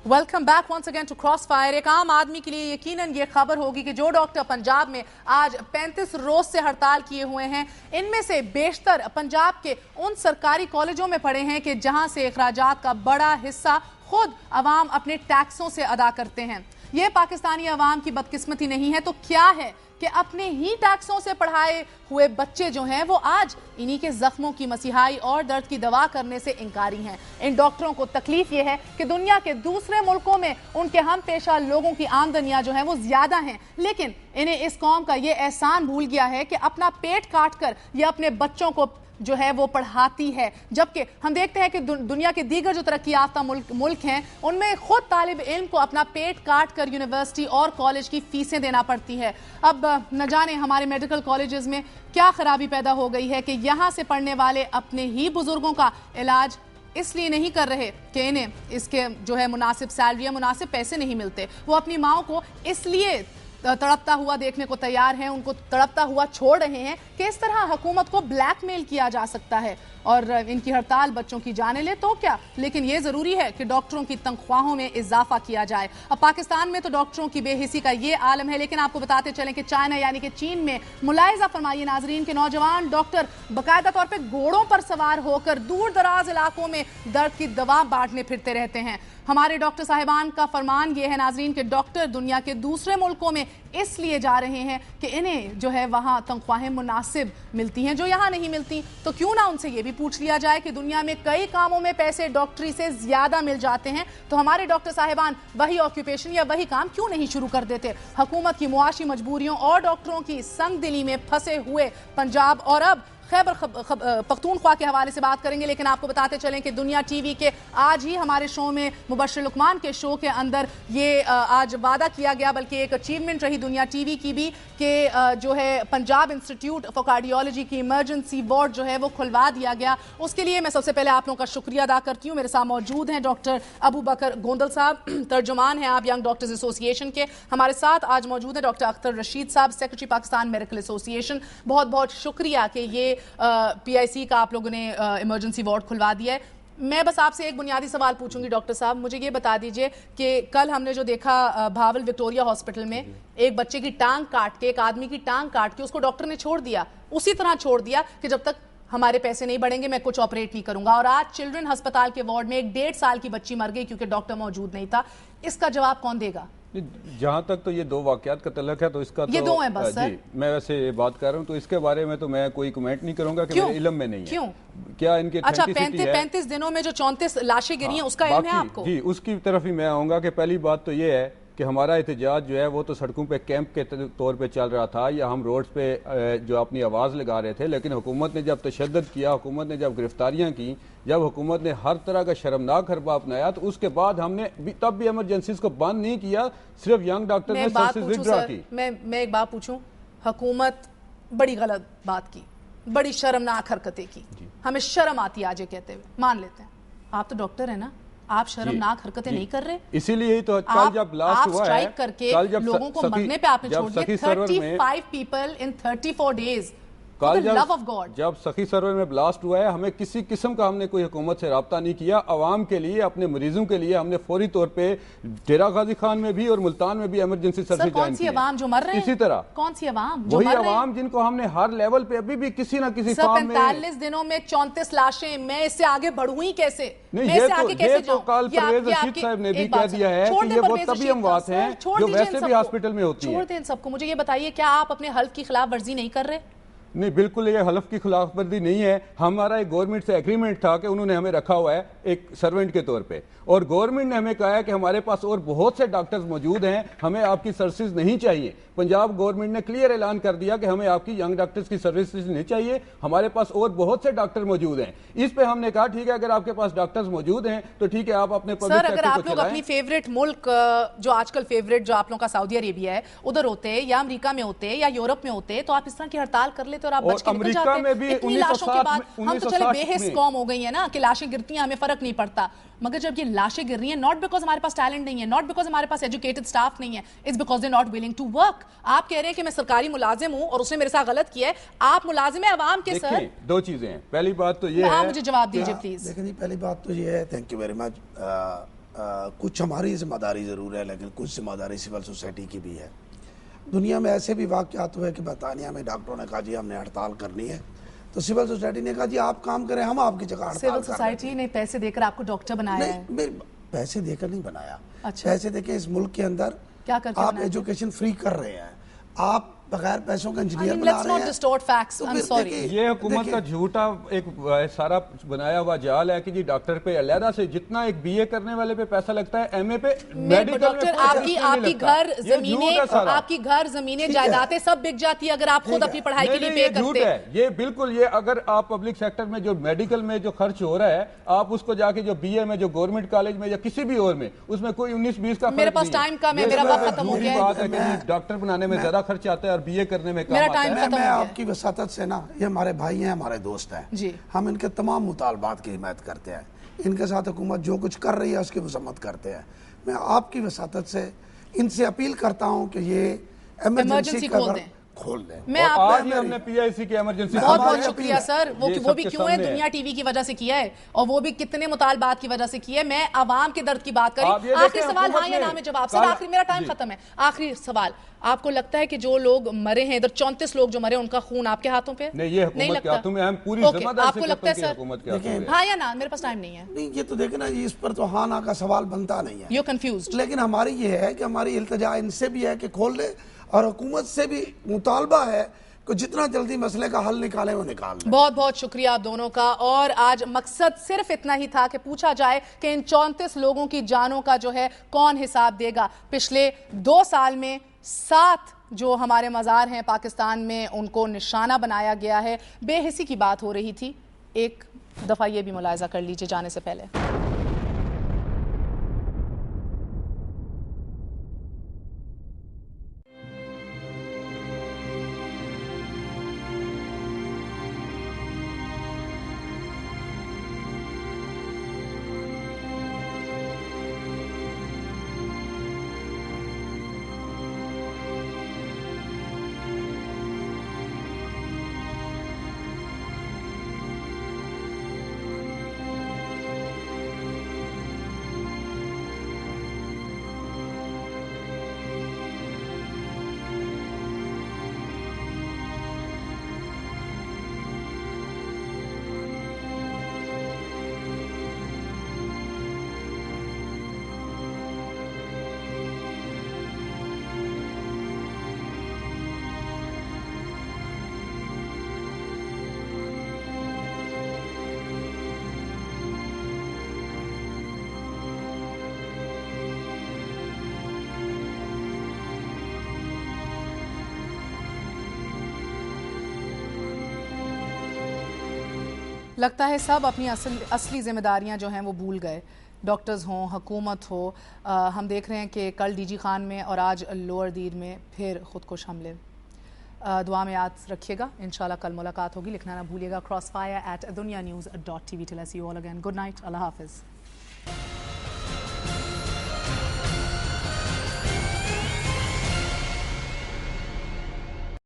Welcome back once again to cross fire. एक आम आदमी के लिए यकीनन ये खबर होगी कि जो डॉक्टर पंजाब में आज 35 रोज से हड़ताल किए हुए हैं, इनमें से बेशतर पंजाब के उन सरकारी कॉलेजों में पढ़े हैं कि जहां से अखराजात का बड़ा हिस्सा खुद अवाम अपने टैक्सों से अदा करते हैं। ये पाकिस्तानी अवाम की बदकिस्मती नहीं है तो क्या है कि अपने ही टैक्सों से पढ़ाए हुए बच्चे जो हैं वो आज इन्हीं के जख्मों की मसीहाई और दर्द की दवा करने से इनकारी हैं। इन डॉक्टरों को तकलीफ ये है कि दुनिया के दूसरे मुल्कों में उनके हम पेशा लोगों की आमदनियां जो हैं वो ज्यादा हैं, लेकिन इन्हें इस कौम का ये एहसान भूल गया है कि अपना पेट काट कर ये अपने बच्चों को जो है वो पढ़ाती है। जबकि हम देखते हैं कि दुनिया के दीगर जो तरक्की याफ्ता मुल्क हैं उनमें खुद तालिब इल्म को अपना पेट काट कर यूनिवर्सिटी और कॉलेज की फीसें देना पड़ती है। अब न जाने हमारे मेडिकल कॉलेजेस में क्या खराबी पैदा हो गई है कि यहाँ से पढ़ने वाले अपने ही बुजुर्गों का इलाज इसलिए नहीं कर रहे कि इन्हें इसके जो है मुनासिब सैलरी या मुनासिब पैसे नहीं मिलते। वो अपनी माओ को इसलिए तड़पता हुआ देखने को तैयार हैं, उनको तड़पता हुआ छोड़ रहे हैं कि इस तरह हुकूमत को ब्लैकमेल किया जा सकता है और इनकी हड़ताल बच्चों की जाने ले तो क्या, लेकिन ये जरूरी है कि डॉक्टरों की तनख्वाहों में इजाफा किया जाए। अब पाकिस्तान में तो डॉक्टरों की बेहिसी का ये आलम है, लेकिन आपको बताते चलें कि चाइना यानी कि चीन में मुलाहिजा फरमाइए नाजरीन के नौजवान डॉक्टर बाकायदा तौर पर घोड़ों पर सवार होकर दूर दराज इलाकों में दर्द की दवा बांटने फिरते रहते हैं। हमारे डॉक्टर साहिबान का फरमान ये है नाजरीन के डॉक्टर दुनिया के दूसरे मुल्कों में इसलिए जा रहे हैं कि इन्हें जो है वहाँ तनख्वाहें मुनासिब मिलती हैं जो यहाँ नहीं मिलती। तो क्यों ना उनसे ये भी पूछ लिया जाए कि दुनिया में कई कामों में पैसे डॉक्टरी से ज्यादा मिल जाते हैं, तो हमारे डॉक्टर साहिबान वही ऑक्यूपेशन या वही काम क्यों नहीं शुरू कर देते। हुकूमत की मुआशी मजबूरियों और डॉक्टरों की संग दिली में फंसे हुए पंजाब और अब खैबर पख्तूनख्वा के हवाले से बात करेंगे, लेकिन आपको बताते चलें कि दुनिया टीवी के आज ही हमारे शो में मुबश्शिर लुकमान के शो के अंदर ये आज वादा किया गया, बल्कि एक अचीवमेंट रही दुनिया टीवी की भी कि जो है पंजाब इंस्टीट्यूट फॉर कार्डियोलॉजी की इमरजेंसी वार्ड जो है वो खुलवा दिया गया। उसके लिए मैं सबसे पहले आप लोगों का शुक्रिया अदा करती हूँ। मेरे साथ मौजूद हैं डॉक्टर अबू बकर गोंदल साहब, तर्जुमान हैं आप यंग डॉक्टर्स एसोसिएशन के। हमारे साथ आज मौजूद हैं डॉक्टर अख्तर रशीद साहब, सेक्रेटरी पाकिस्तान मेडिकल एसोसिएशन। बहुत बहुत शुक्रिया कि ये पीआईसी का आप लोगों ने इमरजेंसी वार्ड खुलवा दिया है। मैं बस आपसे एक बुनियादी सवाल पूछूंगी डॉक्टर साहब, मुझे ये बता दीजिए कि कल हमने जो देखा भावल विक्टोरिया हॉस्पिटल में एक बच्चे की टांग काट के, एक आदमी की टांग काट के उसको डॉक्टर ने छोड़ दिया, उसी तरह छोड़ दिया कि जब तक हमारे पैसे नहीं बढ़ेंगे मैं कुछ ऑपरेट नहीं करूंगा। और आज चिल्ड्रन अस्पताल के वार्ड में एक 1.5 साल की बच्ची मर गई क्योंकि डॉक्टर मौजूद नहीं था। इसका जवाब कौन देगा? जहाँ तक तो ये दो वाकयात का तल्लक है तो इसका ये तो दो हैं बस सर। मैं वैसे बात कर रहा हूँ तो इसके बारे में तो मैं कोई कमेंट नहीं करूंगा कि मेरे इल्म में नहीं है। क्यों? क्या इनके अच्छा 35 दिनों में जो 34 लाशें गिरी हैं उसका इल्म है आपको? जी, उसकी तरफ ही मैं आऊंगा कि पहली बात तो ये है कि हमारा एहतजाज जो है वो तो सड़कों पे कैंप के तौर पे चल रहा था या हम रोड्स पे जो अपनी आवाज़ लगा रहे थे, लेकिन हुकूमत ने जब तशद्दुद किया, हुकूमत ने जब गिरफ्तारियां की, जब हुकूमत ने हर तरह का शर्मनाक हरबा अपनाया, तो उसके बाद हमने तब भी एमरजेंसीज को बंद नहीं किया, सिर्फ यंग डॉक्टर ने सबसे विड्रॉ की। मैं एक बात पूछूं, हुकूमत बड़ी गलत बात की, बड़ी शर्मनाक हरकतें की, हमें शर्म आती है आज ये कहते हुए, मान लेते हैं आप तो डॉक्टर है ना, आप शर्मनाक हरकतें नहीं कर रहे। इसीलिए तो कल जब ब्लास्ट हुआ है, स्ट्राइक करके लोगों को मरने पे आपने छोड़ दिया। 35 पीपल इन 34 डेज। कल जब सखी सर्वर में ब्लास्ट हुआ है, हमें किसी किस्म का हमने कोई हुकूमत से राब्ता नहीं किया। अवाम के लिए, अपने मरीजों के लिए हमने फौरी तौर पे डेरा गाजी खान में भी और मुल्तान में भी इमरजेंसी सर्विस कौन सी अवाम जो मर रहे हैं? इसी तरह कौन सी अवाम? वही अवाम जिनको हमने हर लेवल पे अभी भी किसी न किसी फॉर्म में 45 दिनों में 34 लाशें, मैं इससे आगे बढ़ूं ही कैसे? नहीं, ये तो कल परवेज रशीद साहब ने भी कह दिया है कि ये वो तभी अमवात हैं जो वैसे भी हॉस्पिटल में होती है। छोड़ दें सबको। मुझे ये बताइए, क्या आप अपने हल्फ की खिलाफ वर्जी नहीं कर रहे? नहीं, बिल्कुल ये हलफ की खिलाफ वर्जी नहीं है। हमारा एक गवर्नमेंट से एग्रीमेंट था कि उन्होंने हमें रखा हुआ है एक सर्वेंट के तौर पे, और गवर्नमेंट ने हमें कहा है कि हमारे पास और बहुत से डॉक्टर्स मौजूद हैं, हमें आपकी सर्विसेज नहीं चाहिए। पंजाब गवर्नमेंट ने क्लियर ऐलान कर दिया कि हमें आपकी यंग डॉक्टर्स की सर्विसेज नहीं चाहिए, हमारे पास और बहुत से डॉक्टर मौजूद हैं। इस पे हमने कहा ठीक है, अगर आपके पास डॉक्टर्स मौजूद हैं तो ठीक है, आप अपने सर अगर आप लोग अपनी फेवरेट मुल्क जो आजकल फेवरेट जो आप लोगों का सऊदी अरेबिया है उधर होते या अमेरिका में होते या यूरोप में होते तो आप इस तरह की हड़ताल कर लेते और आप बच के निकल जाते। इतनी लाशों के बाद हम तो चले बेहिस कौम हो गई है ना कि लाशें गिरती हैं हमें फर्क नहीं पड़ता, मगर जब ये लाशें गिर रही हैं नॉट बिकॉज हमारे पास टैलेंट नहीं है, नॉट बिकॉज हमारे पास एजुकेटेड स्टाफ नहीं है, it's because they not willing to work. आप कह रहे हैं कि मैं सरकारी मुलाजिम हूं और उसने मेरे साथ गलत किया है, आप मुलाजिम है अवाम के। सर दो चीजें हैं, पहली बात तो ये है, मुझे जवाब दीजिए प्लीज। देखिए जी, पहली बात तो ये है, थैंक यू वेरी मच, کچھ ہماری ذمہ داری ضرور ہے لیکن کچھ ذمہ داری سول سوسائٹی کی بھی ہے. دنیا میں ایسے بھی واقعات ہوئے کہ برطانیہ میں ڈاکٹروں نے کہا جی ہم نے ہڑتال کرنی ہے, تو سول سوسائٹی نے کہا جی آپ کام کریں, ہم آپ کی جگہ ہڑتال کر سول سوسائٹی نے پیسے دے کر آپ کو ڈاکٹر بنایا ہے؟ نہیں, پیسے دے کر نہیں بنایا. اچھا. پیسے دے کے اس ملک کے اندر کیا کر کے آپ ایجوکیشن فری کر رہے ہیں, آپ بغیر پیسوں کا انجینئر بنا let's رہے not ہیں. distort facts. I'm sorry. یہ حکومت کا جھوٹا ایک سارا بنایا ہوا جال ہے کہ جی ڈاکٹر پہ علیحدہ سے جتنا ایک بی اے کرنے والے پہ پیسہ لگتا ہے, ایم اے پہ میڈیکل ڈاکٹر آپ کی گھر زمینیں جائیدادیں سب بک جاتی ہے اگر آپ خود اپنی پڑھائی کے لیے پے کرتے ہیں. یہ بالکل, یہ اگر آپ پبلک سیکٹر میں جو میڈیکل میں جو خرچ ہو رہا ہے, آپ اس کو جا کے جو بی اے میں جو گورنمنٹ کالج میں یا کسی بھی اور میں, اس میں کوئی 19-20 کا میرے پاس ٹائم کم ہے, میرا وقت ختم ہو گیا ہے. ڈاکٹر بنانے میں زیادہ خرچ آتا ہے اور بی اے کرنے میں میرا ٹائم ختم ہو گیا. آپ کی وساطت سے نا, یہ ہمارے بھائی ہیں, ہمارے دوست ہیں جی, ہم ان کے تمام مطالبات کی حمایت کرتے ہیں. ان کے ساتھ حکومت جو کچھ کر رہی ہے اس کی مذمت کرتے ہیں. میں آپ کی وساطت سے ان سے اپیل کرتا ہوں کہ یہ ایمرجنسی کھول دیں. آج ہی ہم نے پی آئی سی کی ایمرجنسی. بہت بہت شکریہ سر. وہ بھی کیوں ہے, دنیا ٹی وی کی وجہ سے کیا ہے, اور وہ بھی کتنے مطالبات کی وجہ سے کیا ہے. میں عوام کے درد کی بات کری. آخری سوال ہاں یا نا میں جواب. سر آخری, میرا ٹائم ختم ہے. آخری سوال, آپ کو لگتا ہے کہ جو لوگ مرے ہیں ادھر 34 لوگ جو مرے ان کا خون آپ کے ہاتھوں پہ نہیں؟ یہ حکومت کے ہاتھوں میں, ہم پوری ذمہ داری سے کہتے ہیں کہ حکومت کے ہاتھوں میں. ہاں یا نا, میرے پاس ٹائم نہیں ہے. نہیں, یہ تو دیکھیں نا, اس پر تو ہاں نا کا سوال بنتا نہیں ہے. You confused. لیکن ہماری یہ ہے کہ ہماری التجا ان سے بھی ہے کہ کھول دے, اور حکومت سے بھی مطالبہ ہے کہ جتنا جلدی مسئلے کا حل نکالے وہ نکال دیں. بہت بہت شکریہ آپ دونوں کا. اور آج مقصد صرف اتنا ہی تھا کہ پوچھا جائے کہ ان 34 لوگوں کی جانوں کا جو ہے کون حساب دے گا. پچھلے 2 سال میں 7 جو ہمارے مزار ہیں پاکستان میں ان کو نشانہ بنایا گیا ہے. بے حسی کی بات ہو رہی تھی. ایک دفعہ یہ بھی ملاحظہ کر لیجئے جانے سے پہلے. لگتا ہے سب اپنی اصلی ذمہ داریاں جو ہیں وہ بھول گئے. ڈاکٹرز ہوں, حکومت ہو. ہم دیکھ رہے ہیں کہ کل ڈی جی خان میں اور آج لوور دیر میں پھر خودکش حملے. دعا میں یاد رکھیے گا. انشاءاللہ کل ملاقات ہوگی. لکھنا نہ بھولیے گا crossfire@dunyanews.tv. Till I see you all again. Good night. اللہ حافظ.